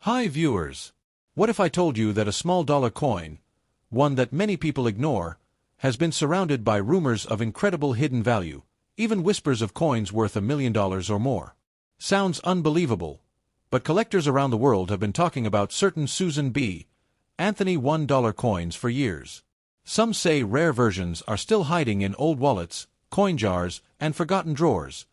Hi viewers! What if I told you that a small dollar coin, one that many people ignore, has been surrounded by rumors of incredible hidden value, even whispers of coins worth $1 million or more? Sounds unbelievable, but collectors around the world have been talking about certain Susan B. Anthony $1 coins for years. Some say rare versions are still hiding in old wallets, coin jars, and forgotten drawers,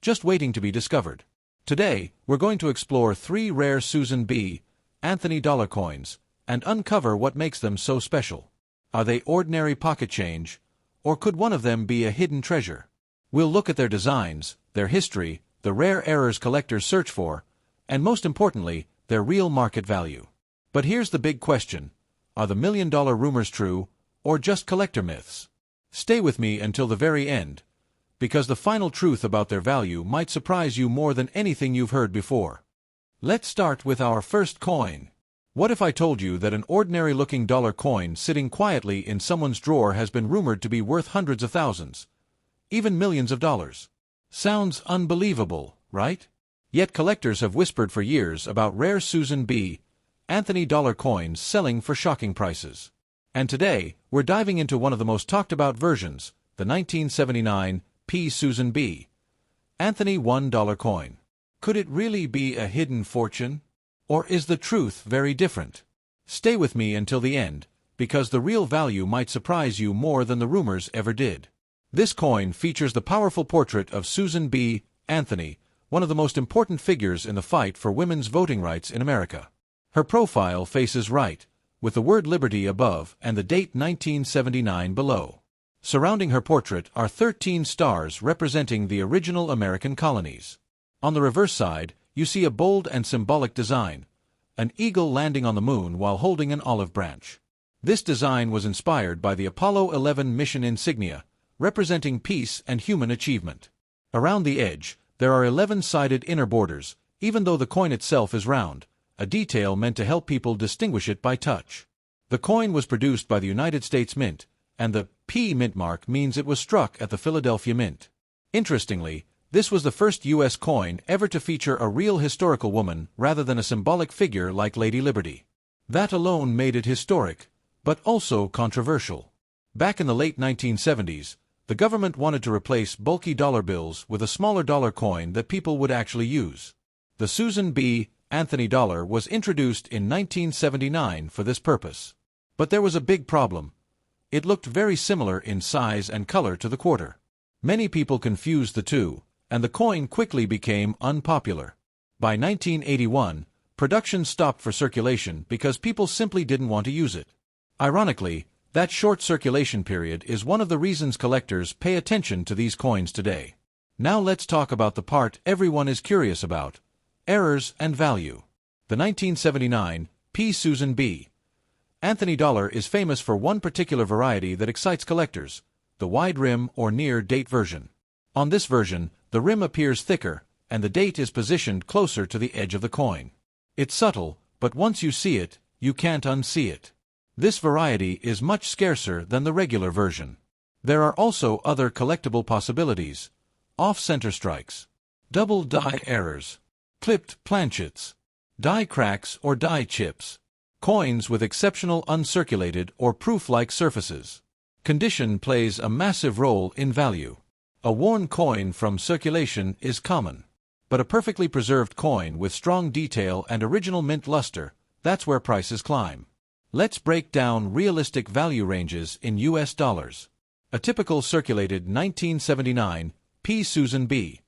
just waiting to be discovered. Today, we're going to explore 3 rare Susan B. Anthony dollar coins and uncover what makes them so special. Are they ordinary pocket change, or could one of them be a hidden treasure? We'll look at their designs, their history, the rare errors collectors search for, and most importantly, their real market value. But here's the big question: are the $1 million rumors true, or just collector myths? Stay with me until the very end, because the final truth about their value might surprise you more than anything you've heard before. Let's start with our first coin. What if I told you that an ordinary-looking dollar coin sitting quietly in someone's drawer has been rumored to be worth hundreds of thousands, even millions of dollars? Sounds unbelievable, right? Yet collectors have whispered for years about rare Susan B. Anthony dollar coins selling for shocking prices. And today, we're diving into one of the most talked-about versions, the 1979 P. Susan B. Anthony $1 coin. Could it really be a hidden fortune? Or is the truth very different? Stay with me until the end, because the real value might surprise you more than the rumors ever did. This coin features the powerful portrait of Susan B. Anthony, one of the most important figures in the fight for women's voting rights in America. Her profile faces right, with the word liberty above and the date 1979 below. Surrounding her portrait are 13 stars representing the original American colonies. On the reverse side, you see a bold and symbolic design, an eagle landing on the moon while holding an olive branch. This design was inspired by the Apollo 11 mission insignia, representing peace and human achievement. Around the edge, there are 11-sided inner borders, even though the coin itself is round, a detail meant to help people distinguish it by touch. The coin was produced by the United States Mint, and the P mint mark means it was struck at the Philadelphia Mint. Interestingly, this was the first U.S. coin ever to feature a real historical woman rather than a symbolic figure like Lady Liberty. That alone made it historic, but also controversial. Back in the late 1970s, the government wanted to replace bulky dollar bills with a smaller dollar coin that people would actually use. The Susan B. Anthony dollar was introduced in 1979 for this purpose. But there was a big problem. It looked very similar in size and color to the quarter. Many people confused the two, and the coin quickly became unpopular. By 1981, production stopped for circulation because people simply didn't want to use it. Ironically, that short circulation period is one of the reasons collectors pay attention to these coins today. Now let's talk about the part everyone is curious about: errors and value. The 1979 P. Susan B. Anthony dollar is famous for one particular variety that excites collectors: the wide rim or near-date version. On this version, the rim appears thicker, and the date is positioned closer to the edge of the coin. It's subtle, but once you see it, you can't unsee it. This variety is much scarcer than the regular version. There are also other collectible possibilities: off-center strikes, double die errors, clipped planchets, die cracks or die chips, coins with exceptional uncirculated or proof-like surfaces. Condition plays a massive role in value. A worn coin from circulation is common. But a perfectly preserved coin with strong detail and original mint luster, that's where prices climb. Let's break down realistic value ranges in US dollars. A typical circulated 1979 P. Susan B.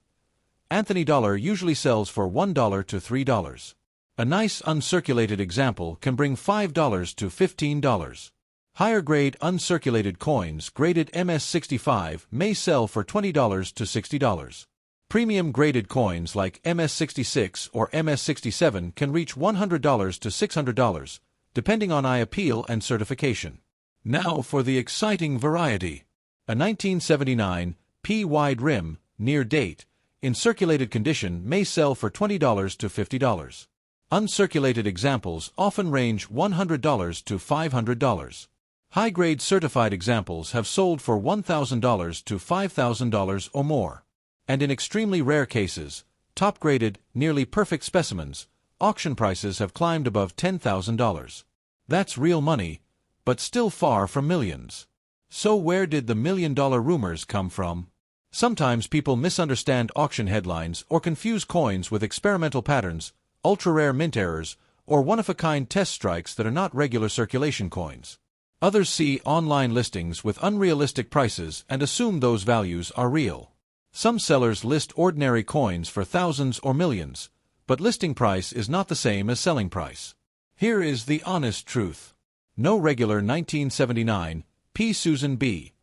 Anthony dollar usually sells for $1 to $3. A nice uncirculated example can bring $5 to $15. Higher-grade uncirculated coins graded MS-65 may sell for $20 to $60. Premium-graded coins like MS-66 or MS-67 can reach $100 to $600, depending on eye appeal and certification. Now for the exciting variety. A 1979 P. wide rim, near date, in circulated condition may sell for $20 to $50. Uncirculated examples often range $100 to $500. High-grade certified examples have sold for $1,000 to $5,000 or more. And in extremely rare cases, top-graded, nearly perfect specimens auction prices have climbed above $10,000. That's real money, but still far from millions. So where did the million-dollar rumors come from? Sometimes people misunderstand auction headlines or confuse coins with experimental patterns, ultra-rare mint errors, or one-of-a-kind test strikes that are not regular circulation coins. Others see online listings with unrealistic prices and assume those values are real. Some sellers list ordinary coins for thousands or millions, but listing price is not the same as selling price. Here is the honest truth. No regular 1979 P. Susan B.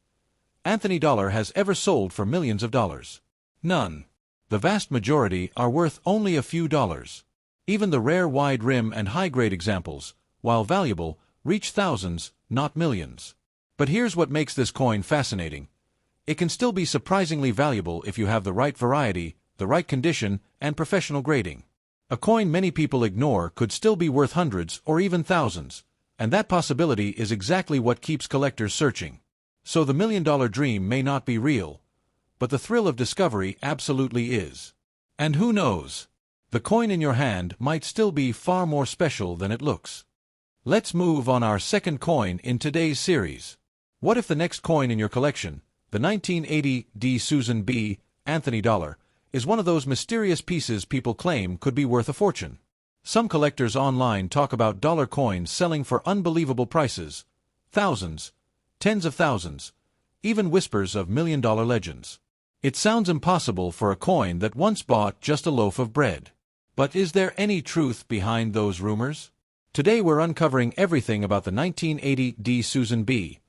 Anthony dollar has ever sold for millions of dollars. None. The vast majority are worth only a few dollars. Even the rare wide rim and high-grade examples, while valuable, reach thousands, not millions. But here's what makes this coin fascinating. It can still be surprisingly valuable if you have the right variety, the right condition, and professional grading. A coin many people ignore could still be worth hundreds or even thousands, and that possibility is exactly what keeps collectors searching. So the million-dollar dream may not be real, but the thrill of discovery absolutely is. And who knows? The coin in your hand might still be far more special than it looks. Let's move on our second coin in today's series. What if the next coin in your collection, the 1980 D. Susan B. Anthony dollar, is one of those mysterious pieces people claim could be worth a fortune? Some collectors online talk about dollar coins selling for unbelievable prices, thousands, tens of thousands, even whispers of million-dollar legends. It sounds impossible for a coin that once bought just a loaf of bread. But is there any truth behind those rumors? Today we're uncovering everything about the 1980 D. Susan B.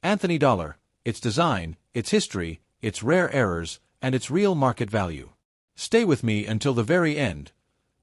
Anthony dollar, its design, its history, its rare errors, and its real market value. Stay with me until the very end,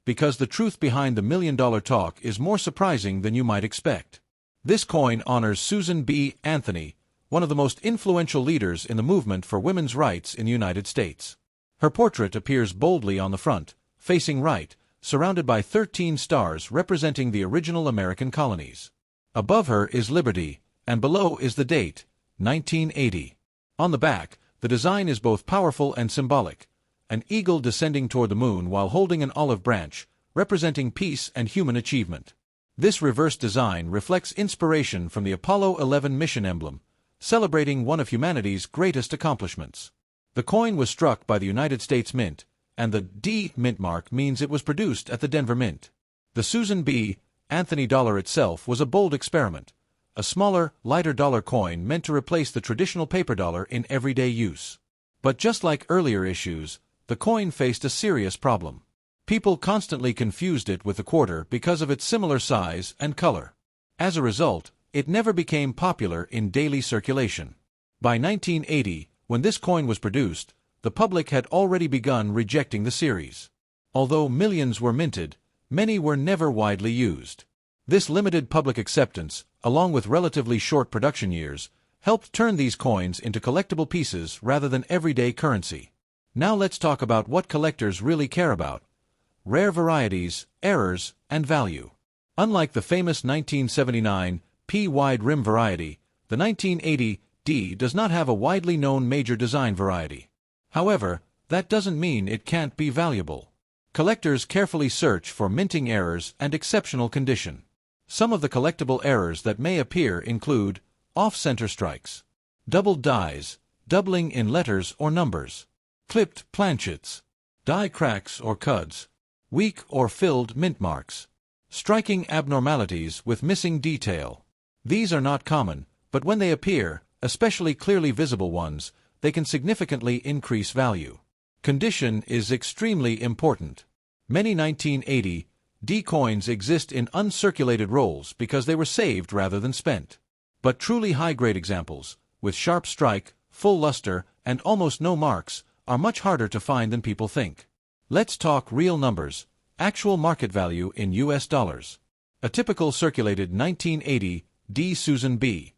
because the truth behind the million-dollar talk is more surprising than you might expect. This coin honors Susan B. Anthony, one of the most influential leaders in the movement for women's rights in the United States. Her portrait appears boldly on the front, facing right, surrounded by 13 stars representing the original American colonies. Above her is Liberty, and below is the date, 1980. On the back, the design is both powerful and symbolic, an eagle descending toward the moon while holding an olive branch, representing peace and human achievement. This reverse design reflects inspiration from the Apollo 11 mission emblem, celebrating one of humanity's greatest accomplishments. The coin was struck by the United States Mint, and the D mint mark means it was produced at the Denver Mint. The Susan B. Anthony dollar itself was a bold experiment, a smaller, lighter dollar coin meant to replace the traditional paper dollar in everyday use. But just like earlier issues, the coin faced a serious problem. People constantly confused it with the quarter because of its similar size and color. As a result, it never became popular in daily circulation. By 1980, when this coin was produced, the public had already begun rejecting the series. Although millions were minted, many were never widely used. This limited public acceptance, along with relatively short production years, helped turn these coins into collectible pieces rather than everyday currency. Now let's talk about what collectors really care about: rare varieties, errors, and value. Unlike the famous 1979 P wide rim variety, the 1980 D does not have a widely known major design variety. However, that doesn't mean it can't be valuable. Collectors carefully search for minting errors and exceptional condition. Some of the collectible errors that may appear include off-center strikes, doubled dies, doubling in letters or numbers, clipped planchets, die cracks or cuds, weak or filled mint marks, striking abnormalities with missing detail. These are not common, but when they appear, especially clearly visible ones, they can significantly increase value. Condition is extremely important. Many 1980 D coins exist in uncirculated rolls because they were saved rather than spent. But truly high-grade examples, with sharp strike, full luster, and almost no marks, are much harder to find than people think. Let's talk real numbers, actual market value in US dollars. A typical circulated 1980 D Susan B.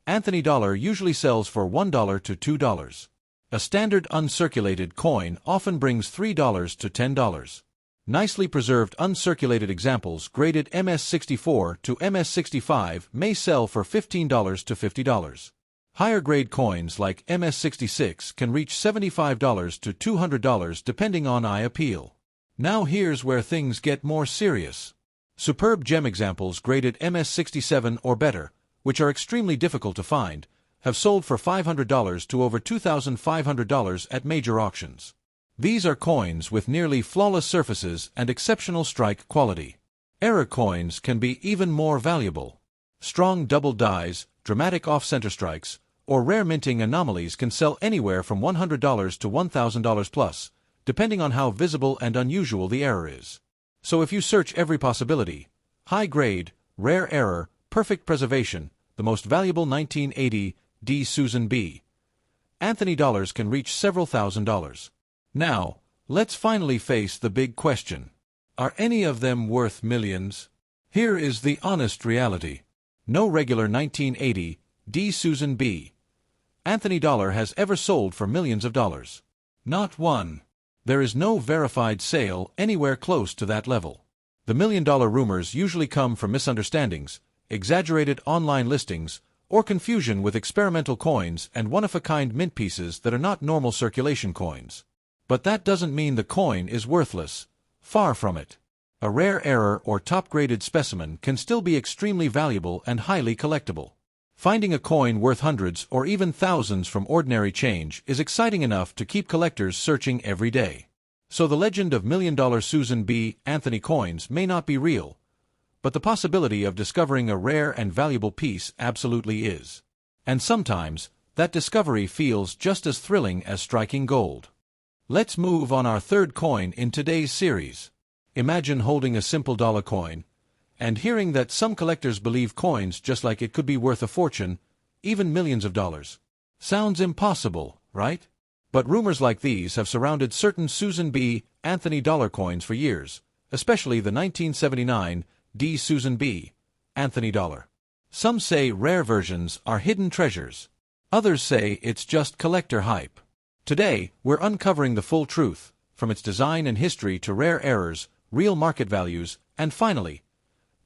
Anthony dollar usually sells for $1 to $2. A standard uncirculated coin often brings $3 to $10. Nicely preserved uncirculated examples graded MS64 to MS65 may sell for $15 to $50. Higher grade coins like MS66 can reach $75 to $200 depending on eye appeal. Now here's where things get more serious. Superb gem examples graded MS-67 or better, which are extremely difficult to find, have sold for $500 to over $2,500 at major auctions. These are coins with nearly flawless surfaces and exceptional strike quality. Error coins can be even more valuable. Strong double dies, dramatic off-center strikes, or rare minting anomalies can sell anywhere from $100 to $1,000 plus, depending on how visible and unusual the error is. So if you search every possibility, high grade, rare error, perfect preservation, the most valuable 1980 D. Susan B. Anthony dollars can reach several $1,000s. Now, let's finally face the big question. Are any of them worth millions? Here is the honest reality. No regular 1980 D. Susan B. Anthony dollar has ever sold for millions of dollars. Not one. There is no verified sale anywhere close to that level. The million-dollar rumors usually come from misunderstandings, exaggerated online listings, or confusion with experimental coins and one-of-a-kind mint pieces that are not normal circulation coins. But that doesn't mean the coin is worthless. Far from it. A rare error or top-graded specimen can still be extremely valuable and highly collectible. Finding a coin worth hundreds or even thousands from ordinary change is exciting enough to keep collectors searching every day. So the legend of million-dollar Susan B. Anthony coins may not be real, but the possibility of discovering a rare and valuable piece absolutely is. And sometimes, that discovery feels just as thrilling as striking gold. Let's move on our third coin in today's series. Imagine holding a simple dollar coin, and hearing that some collectors believe coins just like it could be worth a fortune, even millions of dollars. Sounds impossible, right? But rumors like these have surrounded certain Susan B. Anthony dollar coins for years, especially the 1979 D. Susan B. Anthony dollar. Some say rare versions are hidden treasures. Others say it's just collector hype. Today, we're uncovering the full truth, from its design and history to rare errors, real market values, and finally,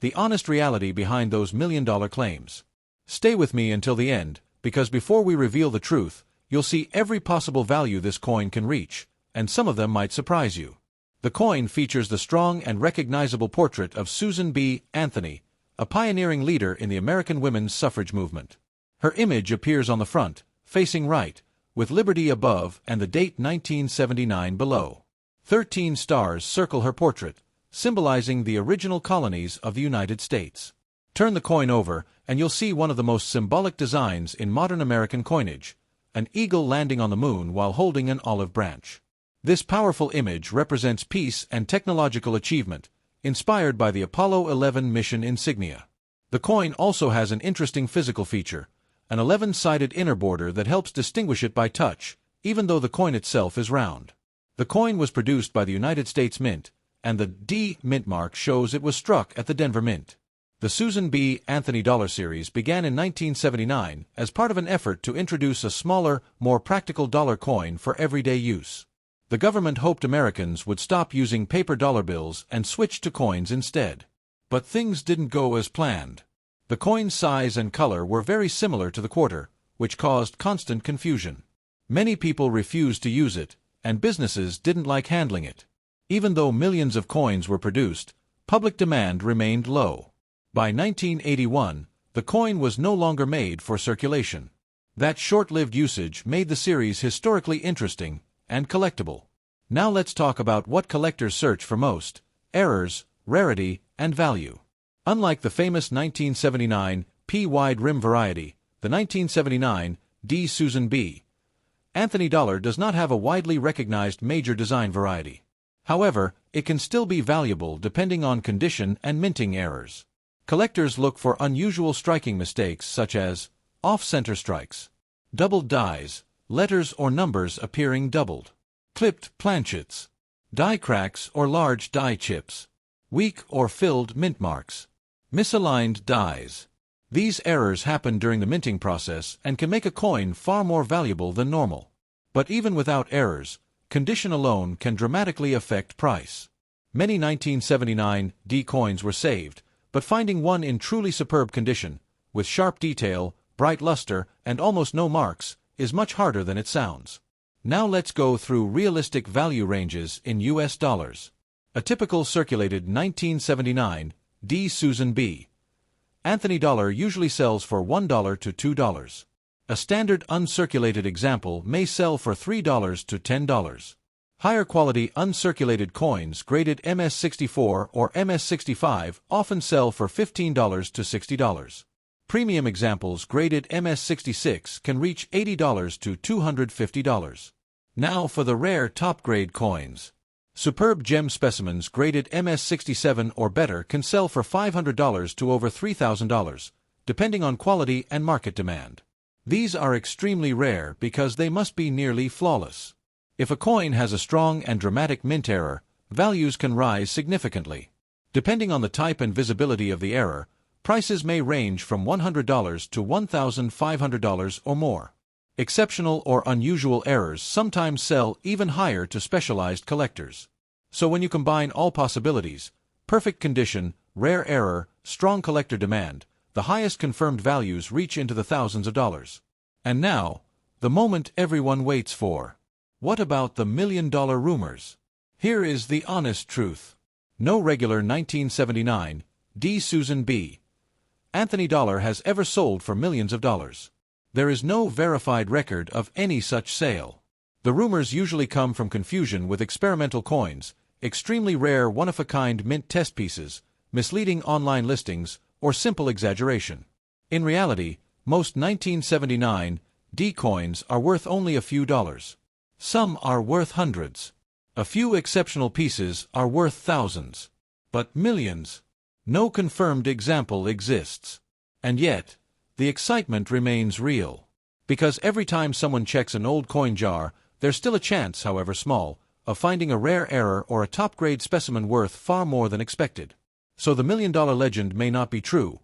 the honest reality behind those million-dollar claims. Stay with me until the end, because before we reveal the truth, you'll see every possible value this coin can reach, and some of them might surprise you. The coin features the strong and recognizable portrait of Susan B. Anthony, a pioneering leader in the American women's suffrage movement. Her image appears on the front, facing right, with liberty above and the date 1979 below. 13 stars circle her portrait, symbolizing the original colonies of the United States. Turn the coin over, and you'll see one of the most symbolic designs in modern American coinage, an eagle landing on the moon while holding an olive branch. This powerful image represents peace and technological achievement, inspired by the Apollo 11 mission insignia. The coin also has an interesting physical feature, an 11-sided inner border that helps distinguish it by touch, even though the coin itself is round. The coin was produced by the United States Mint, and the D mint mark shows it was struck at the Denver Mint. The Susan B. Anthony dollar series began in 1979 as part of an effort to introduce a smaller, more practical dollar coin for everyday use. The government hoped Americans would stop using paper dollar bills and switch to coins instead. But things didn't go as planned. The coin's size and color were very similar to the quarter, which caused constant confusion. Many people refused to use it, and businesses didn't like handling it. Even though millions of coins were produced, public demand remained low. By 1981, the coin was no longer made for circulation. That short-lived usage made the series historically interesting and collectible. Now let's talk about what collectors search for most: errors, rarity, and value. Unlike the famous 1979 P wide rim variety, the 1979 D Susan B. Anthony dollar does not have a widely recognized major design variety. However, it can still be valuable depending on condition and minting errors. Collectors look for unusual striking mistakes such as off-center strikes, doubled dies, letters or numbers appearing doubled, clipped planchets, die cracks or large die chips, weak or filled mint marks, misaligned dies. These errors happen during the minting process and can make a coin far more valuable than normal. But even without errors, condition alone can dramatically affect price. Many 1979 D coins were saved, but finding one in truly superb condition, with sharp detail, bright luster, and almost no marks, is much harder than it sounds. Now let's go through realistic value ranges in US dollars. A typical circulated 1979 D. Susan B. Anthony dollar usually sells for $1 to $2. A standard uncirculated example may sell for $3 to $10. Higher quality uncirculated coins graded MS-64 or MS-65 often sell for $15 to $60. Premium examples graded MS-66 can reach $80 to $250. Now for the rare top-grade coins. Superb gem specimens graded MS-67 or better can sell for $500 to over $3,000, depending on quality and market demand. These are extremely rare because they must be nearly flawless. If a coin has a strong and dramatic mint error, values can rise significantly. Depending on the type and visibility of the error, prices may range from $100 to $1,500 or more. Exceptional or unusual errors sometimes sell even higher to specialized collectors. So when you combine all possibilities, perfect condition, rare error, strong collector demand, the highest confirmed values reach into the thousands of dollars. And now, the moment everyone waits for. What about the million-dollar rumors? Here is the honest truth. No regular 1979 D. Susan B. Anthony dollar has ever sold for millions of dollars. There is no verified record of any such sale. The rumors usually come from confusion with experimental coins, extremely rare one-of-a-kind mint test pieces, misleading online listings, or simple exaggeration. In reality, most 1979 D coins are worth only a few dollars. Some are worth hundreds. A few exceptional pieces are worth thousands. But millions? No confirmed example exists. And yet, the excitement remains real. Because every time someone checks an old coin jar, there's still a chance, however small, of finding a rare error or a top-grade specimen worth far more than expected. So the million-dollar legend may not be true,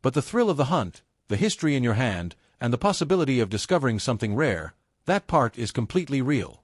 but the thrill of the hunt, the history in your hand, and the possibility of discovering something rare, that part is completely real.